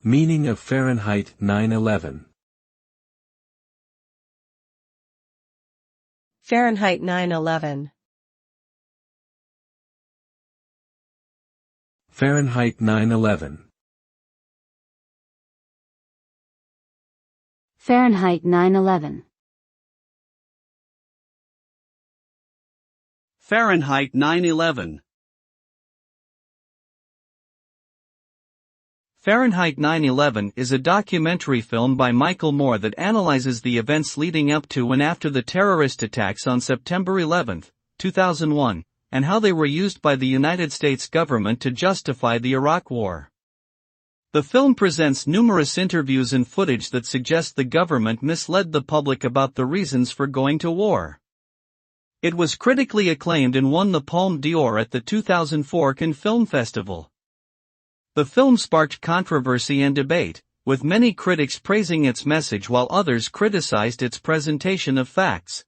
Meaning of Fahrenheit 9/11. Fahrenheit 9/11. Fahrenheit 9/11. Fahrenheit 9/11. Fahrenheit 9/11. Fahrenheit 9/11 is a documentary film by Michael Moore that analyzes the events leading up to and after the terrorist attacks on September 11, 2001, and how they were used by the United States government to justify the Iraq War. The film presents numerous interviews and footage that suggest the government misled the public about the reasons for going to war. It was critically acclaimed and won the Palme d'Or at the 2004 Cannes Film Festival. The film sparked controversy and debate, with many critics praising its message while others criticized its presentation of facts.